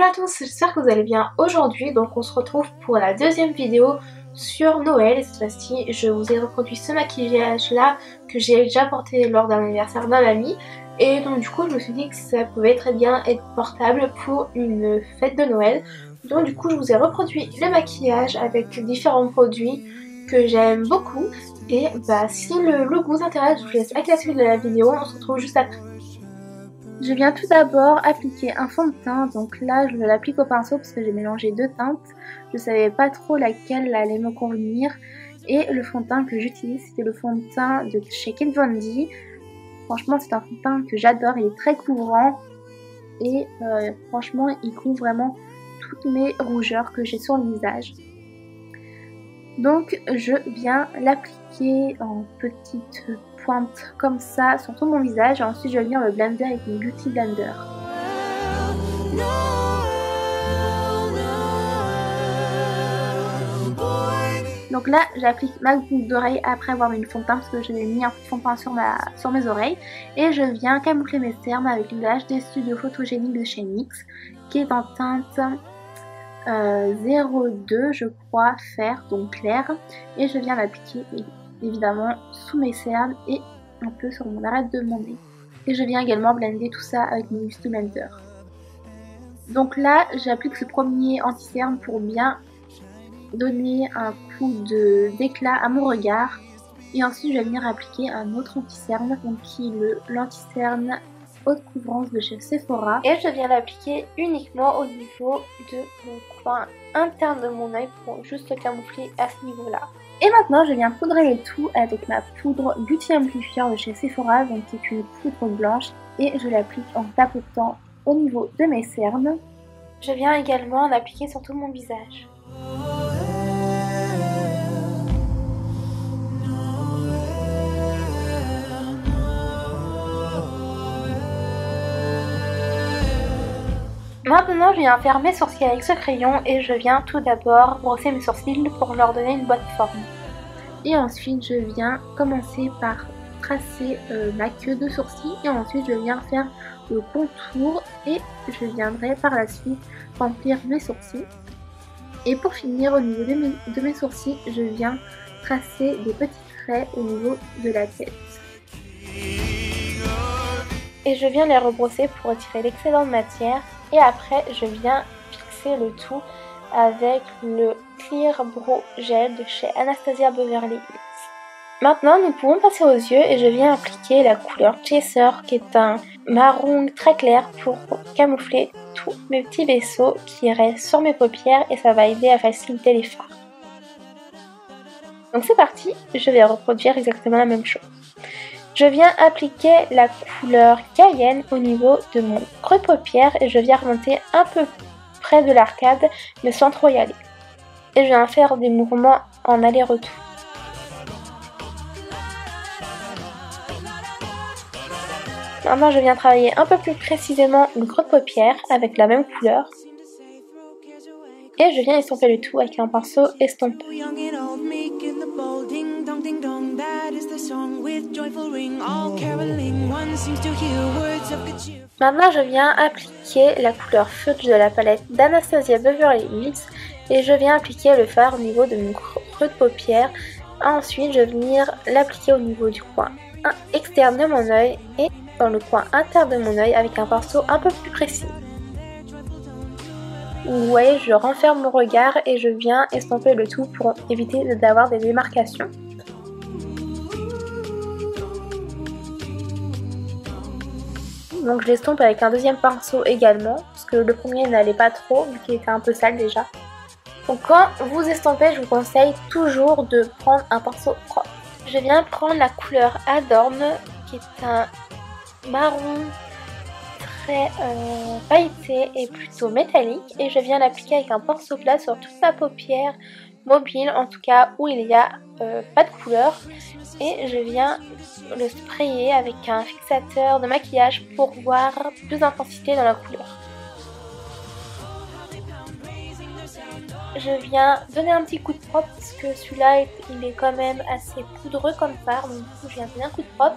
à tous, j'espère que vous allez bien aujourd'hui. Donc on se retrouve pour la deuxième vidéo sur Noël. Et cette fois-ci, je vous ai reproduit ce maquillage là que j'ai déjà porté lors d'un anniversaire d'un ami. Et donc du coup je me suis dit que ça pouvait très bien être portable pour une fête de Noël. Donc du coup je vous ai reproduit le maquillage avec différents produits que j'aime beaucoup. Et bah si le look vous intéresse, je vous laisse avec la suite de la vidéo, on se retrouve juste après. Je viens tout d'abord appliquer un fond de teint, donc là je l'applique au pinceau parce que j'ai mélangé deux teintes. Je savais pas trop laquelle allait me convenir et le fond de teint que j'utilise c'était le fond de teint de chez Kat Von D. Franchement c'est un fond de teint que j'adore, il est très couvrant et franchement il couvre vraiment toutes mes rougeurs que j'ai sur le visage. Donc je viens l'appliquer en petite pointe comme ça sur tout mon visage et ensuite je viens le blender avec une Beauty Blender. Donc là j'applique ma boucle d'oreille après avoir mis le fond de teint parce que j'avais mis un fond de teint sur mes oreilles et je viens camoufler mes cernes avec le HD Studio Photogénique de chez NYX qui est en teinte 02 je crois, fer, donc clair, et je viens l'appliquer évidemment sous mes cernes et un peu sur mon arête de mon nez. Et je viens également blender tout ça avec mon Beauty Blender. Donc là j'applique ce premier anti-cerne pour bien donner un coup d'éclat à mon regard. Et ensuite je vais venir appliquer un autre anti-cerne, donc qui est l'anti-cerne haute couvrance de chez Sephora. Et je viens l'appliquer uniquement au niveau de mon coin interne de mon œil pour juste camoufler à ce niveau là. Et maintenant je viens poudrer le tout avec ma poudre Beauty Amplifier de chez Sephora, donc qui est une poudre blanche, et je l'applique en tapotant au niveau de mes cernes. Je viens également l'appliquer sur tout mon visage. Maintenant je viens faire mes sourcils avec ce crayon et je viens tout d'abord brosser mes sourcils pour leur donner une bonne forme. Et ensuite je viens commencer par tracer ma queue de sourcils et ensuite je viens faire le contour et je viendrai par la suite remplir mes sourcils. Et pour finir au niveau de mes sourcils, je viens tracer des petits traits au niveau de la tête. Et je viens les rebrosser pour retirer l'excédent de matière. Et après je viens fixer le tout avec le Clear Brow Gel de chez Anastasia Beverly Hills. Maintenant nous pouvons passer aux yeux et je viens appliquer la couleur Chaser qui est un marron très clair pour camoufler tous mes petits vaisseaux qui restent sur mes paupières et ça va aider à faciliter les fards. Donc c'est parti, je vais reproduire exactement la même chose. Je viens appliquer la couleur Cayenne au niveau de mon creux de paupière et je viens remonter un peu près de l'arcade mais sans trop y aller. Et je viens faire des mouvements en aller-retour. Maintenant je viens travailler un peu plus précisément le creux de paupière avec la même couleur. Et je viens estomper le tout avec un pinceau estompeur. Maintenant je viens appliquer la couleur feutre de la palette d'Anastasia Beverly Hills et je viens appliquer le fard au niveau de mon creux de paupière. Ensuite je vais venir l'appliquer au niveau du coin externe de mon œil et dans le coin interne de mon œil avec un pinceau un peu plus précis. Vous voyez, je renferme mon regard et je viens estomper le tout pour éviter d'avoir des démarcations. Donc je l'estompe avec un deuxième pinceau également, parce que le premier n'allait pas trop, vu qu'il était un peu sale déjà. Donc quand vous estompez, je vous conseille toujours de prendre un pinceau propre. Je viens prendre la couleur Adorn, qui est un marron très pailleté et plutôt métallique, et je viens l'appliquer avec un pinceau plat sur toute la paupière mobile, en tout cas où il n'y a pas de couleur, et je viens le sprayer avec un fixateur de maquillage pour voir plus d'intensité dans la couleur. Je viens donner un petit coup de propre parce que celui-là il est quand même assez poudreux comme fard, donc du coup je viens donner un coup de propre.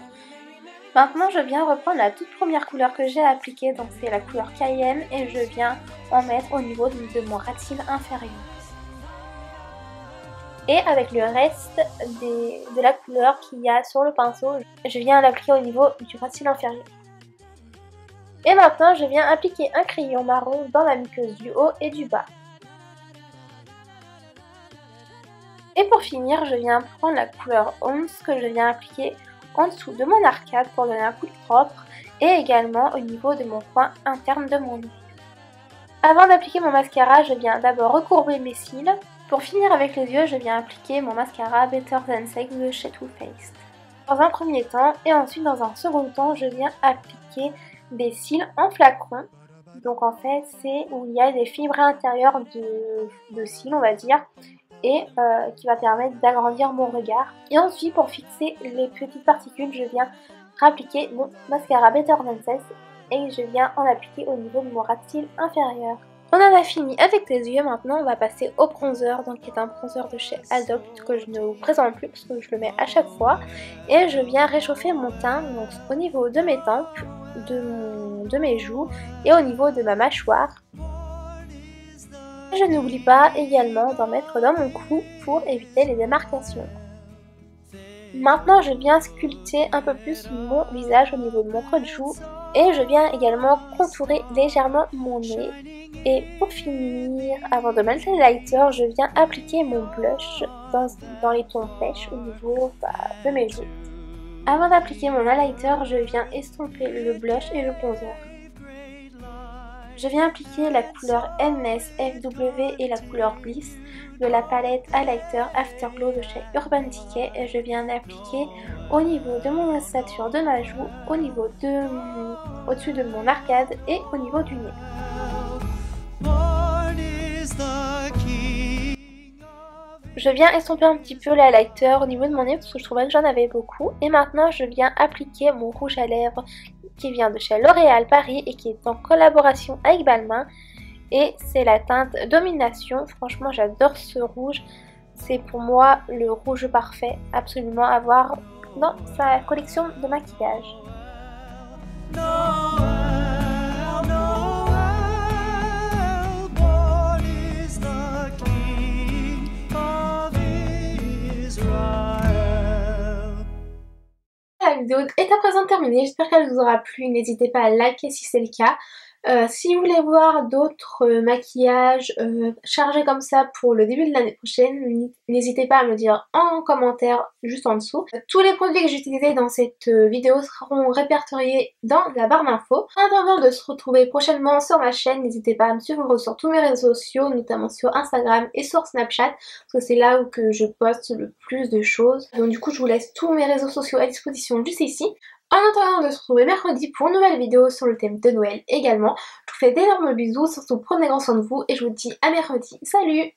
Maintenant je viens reprendre la toute première couleur que j'ai appliquée, donc c'est la couleur Cayenne, et je viens en mettre au niveau de mon ras de cils inférieur. Et avec le reste de la couleur qu'il y a sur le pinceau, je viens l'appliquer au niveau du ras de cils inférieur. Et maintenant je viens appliquer un crayon marron dans la muqueuse du haut et du bas. Et pour finir, je viens prendre la couleur Onze que je viens appliquer en dessous de mon arcade pour donner un coup de propre et également au niveau de mon coin interne de mon nez. Avant d'appliquer mon mascara, je viens d'abord recourber mes cils. Pour finir avec les yeux, je viens appliquer mon mascara Better Than Sex de chez Too Faced. Dans un premier temps et ensuite dans un second temps, je viens appliquer des cils en flacon. Donc en fait, c'est où il y a des fibres intérieures de cils, on va dire, et qui va permettre d'agrandir mon regard. Et ensuite, pour fixer les petites particules, je viens appliquer mon mascara Better Than Sex et je viens en appliquer au niveau de mon ras de cils inférieur. On en a fini avec les yeux, maintenant on va passer au bronzer, donc qui est un bronzer de chez Adopt que je ne vous présente plus parce que je le mets à chaque fois. Et je viens réchauffer mon teint, donc au niveau de mes tempes, de mes joues et au niveau de ma mâchoire. Je n'oublie pas également d'en mettre dans mon cou pour éviter les démarcations. Maintenant je viens sculpter un peu plus mon visage au niveau de mon creux de joue et je viens également contourer légèrement mon nez. Et pour finir, avant de mettre le highlighter, je viens appliquer mon blush dans les tons pêche au niveau de mes joues. Avant d'appliquer mon highlighter, je viens estomper le blush et le bronzer. Je viens appliquer la couleur NSFW et la couleur Bliss de la palette Highlighter Afterglow de chez Urban Decay et je viens l'appliquer au niveau de mon ossature de ma joue, au niveau au-dessus de mon arcade et au niveau du nez. Je viens estomper un petit peu l'highlighter au niveau de mon nez parce que je trouvais que j'en avais beaucoup. Et maintenant je viens appliquer mon rouge à lèvres qui vient de chez L'Oréal Paris et qui est en collaboration avec Balmain. Et c'est la teinte Domination. Franchement j'adore ce rouge. C'est pour moi le rouge parfait absolument à avoir dans sa collection de maquillage. La vidéo est à présent terminée, j'espère qu'elle vous aura plu, n'hésitez pas à liker si c'est le cas. Si vous voulez voir d'autres maquillages chargés comme ça pour le début de l'année prochaine, n'hésitez pas à me dire en commentaire juste en dessous. Tous les produits que j'ai utilisés dans cette vidéo seront répertoriés dans la barre d'infos. En attendant de se retrouver prochainement sur ma chaîne, n'hésitez pas à me suivre sur tous mes réseaux sociaux, notamment sur Instagram et sur Snapchat, parce que c'est là où que je poste le plus de choses. Donc du coup je vous laisse tous mes réseaux sociaux à disposition juste ici. En attendant de se retrouver mercredi pour une nouvelle vidéo sur le thème de Noël également, je vous fais d'énormes bisous, surtout prenez grand soin de vous et je vous dis à mercredi. Salut!